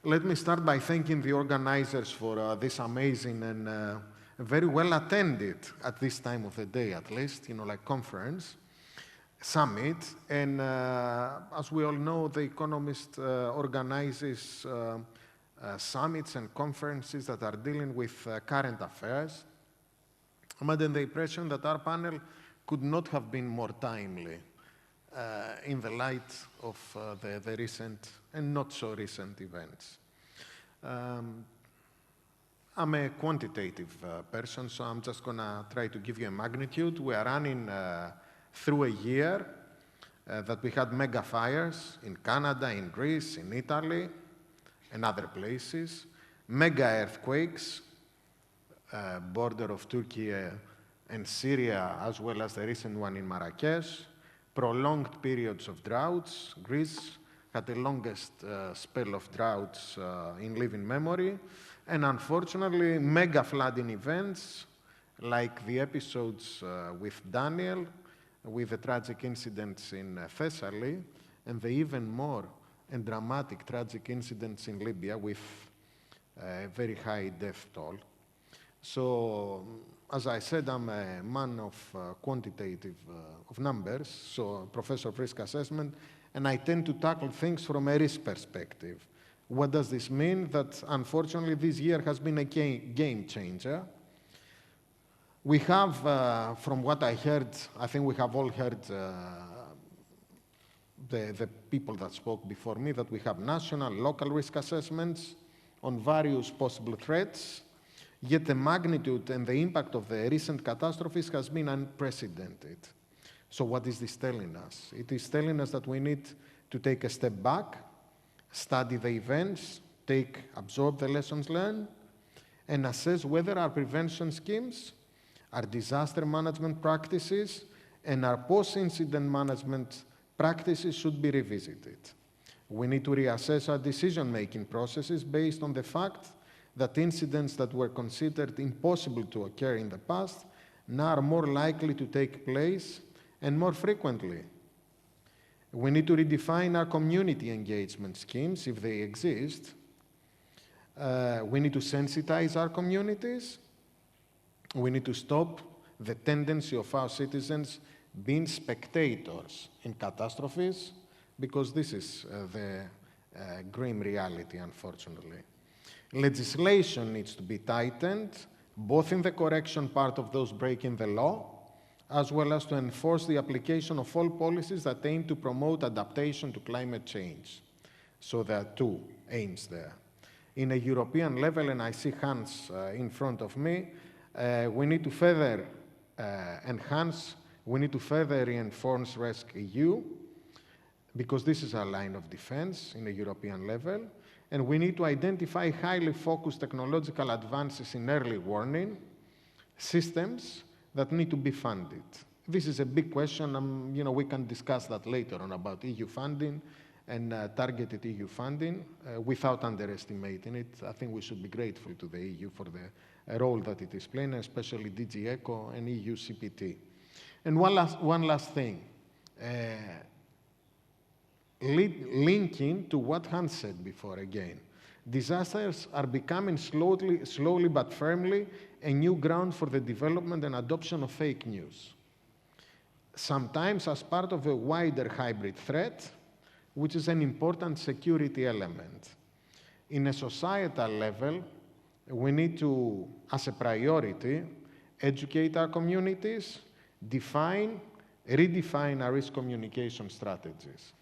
Let me start by thanking the organizers for this amazing and very well attended, at this time of the day at least, like conference, summit. And as we all know, the Economist organizes summits and conferences that are dealing with current affairs. I'm under the impression that our panel could not have been more timely in the light of the recent and not so recent events. I'm a quantitative person, so I'm just going to try to give you a magnitude. We are running through a year that we had mega fires in Canada, in Greece, in Italy, and other places, mega earthquakes, border of Turkey and Syria, as well as the recent one in Marrakesh, prolonged periods of droughts. Greece had the longest spell of droughts in living memory, and unfortunately, mega flooding events like the episodes with Daniel, with the tragic incidents in Thessaly, and the even more and dramatic tragic incidents in Libya with a very high death toll. So, as I said, I'm a man of quantitative of numbers, so professor of risk assessment, and I tend to tackle things from a risk perspective. What does this mean? That unfortunately this year has been a game changer. We have, from what I heard, I think we have all heard the people that spoke before me, that we have national, local risk assessments on various possible threats, yet the magnitude and the impact of the recent catastrophes has been unprecedented. So what is this telling us? It is telling us that we need to take a step back, study the events, absorb the lessons learned, and assess whether our prevention schemes, our disaster management practices, and our post-incident management practices should be revisited. We need to reassess our decision-making processes based on the fact that incidents that were considered impossible to occur in the past now are more likely to take place and more frequently. We need to redefine our community engagement schemes, if they exist. We need to sensitize our communities. We need to stop the tendency of our citizens being spectators in catastrophes, because this is the grim reality, unfortunately. Legislation needs to be tightened, both in the correction part of those breaking the law, as well as to enforce the application of all policies that aim to promote adaptation to climate change. So there are two aims there. In a European level, and I see Hans in front of me, we need to further we need to further reinforce RescEU, because this is our line of defense in a European level, and we need to identify highly focused technological advances in early warning systems that need to be funded. This is a big question. We can discuss that later on about EU funding and targeted EU funding without underestimating it. I think we should be grateful to the EU for the role that it is playing, especially DG ECO and EU CPT. And one last thing, linking to what Hans said before again. Disasters are becoming slowly but firmly a new ground for the development and adoption of fake news, sometimes as part of a wider hybrid threat, which is an important security element. In a societal level, we need to, as a priority, educate our communities, redefine our risk communication strategies.